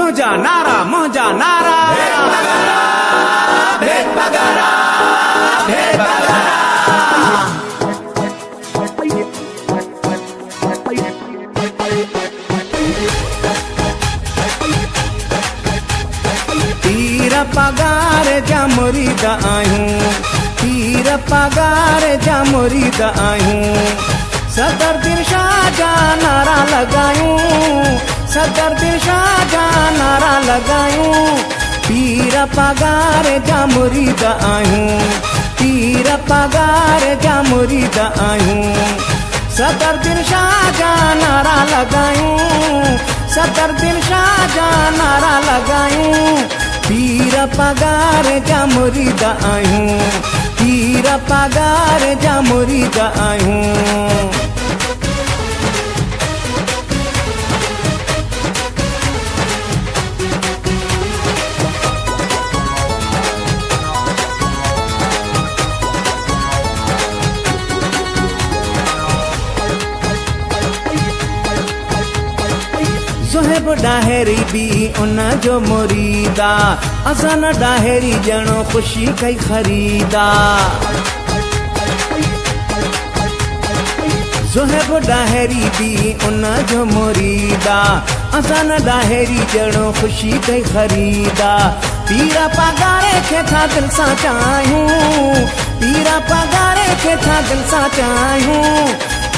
मोजा नारा मोजा नारा भेद बगारा भेद बगारा तीर पगार जा मुरीदा आयूं तीर पगार जा मुरीदा आयूं सदर दिलशाह जा नारा लगायूं सदर दिलशाह जा नारा लगायूं तीर पगार जा मुरीदा आयूं तीर पगार जा मुरीदा आयूं सदर दिलशाह जा नारा लगायूं सदर दिलशाह जा नारा लगायूं तीर पगार जा मुरीदा आयूं तीर पगार जा मुरीदा आयूं ज़ोहेब डाहेरी भी उन जो मुरीदा असन डाहेरी जणो खुशी कई खरीदा ज़ोहेब डाहेरी भी उन जो मुरीदा असन डाहेरी जणो खुशी कई खरीदा पीरा पगारे खे था दिल सां चाहियूं पीरा पगारे खे था दिल सां चाहियूं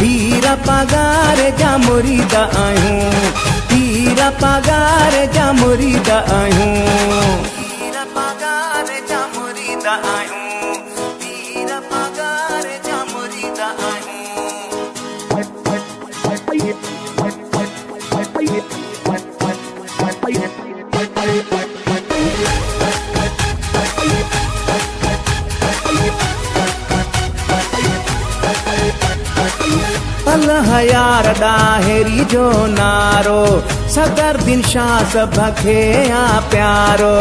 पीरा पगार जा मुरीदा आयूं तीर पगार जा मुरीदा आयूं तीर पगार जा मुरीदा आयूं तीर पगार जा मुरीदा अल्लाह यार डाहेरी जो नारो सदर दिलशाह सब खे आ प्यारो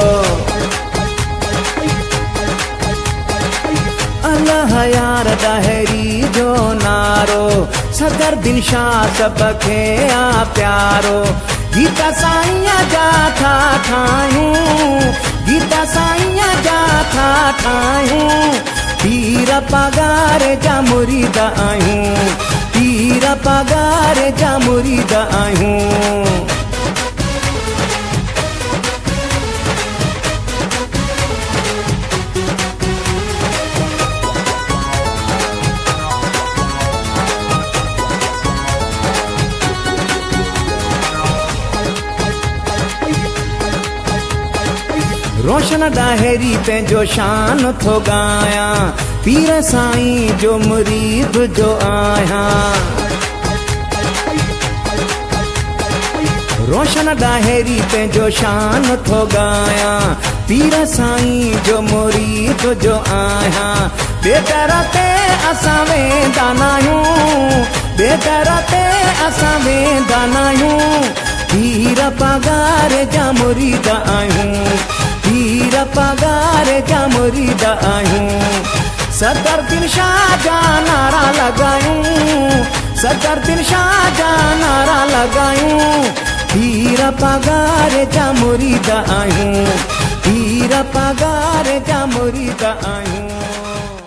अल्लाह यार डाहेरी जो नारो सदर दिलशाह सब खे आ प्यारो गीता साईं जा था ठायूं गीता साईं जा था ठायूं तीर पगार जा मुरीदा आयूं तीर पगार जा मुरीदा आयूं रोशन डाहेरी पंहिंजो शान थो गाया पीर साईं जो मुरीद जो आहियां रोशन डाहेरी पंहिंजो शान थो गाया पीर साईं जो मुरीद जो आहियां बेदर ते असां वेंदा नाहियूं बेदर ते असां वेंदा नाहियूं तीर पगार जा मुरीदा आहियूं तीर पगार जा मुरीदा आयूं सदर दिलशाह जा नारा लगायूं सदर दिलशाह जा नारा लगायूं तीर पगार जा मुरीदा आयूं तीर पगार जा मुरीदा आयूं।